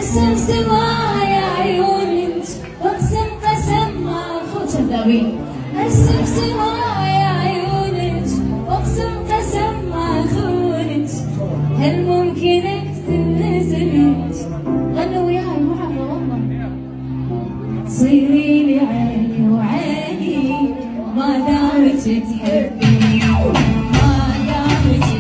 ارسم سمايا عيونك واقسم قسم ما اخو كذابين. ارسم سمايا عيونك واقسم قسم ما اخونك. هل ممكن اكتب نزلك؟ غنوا وياي معنا والله. تصيري لي عيني وعيني ما دامك تحبيني، ما دامك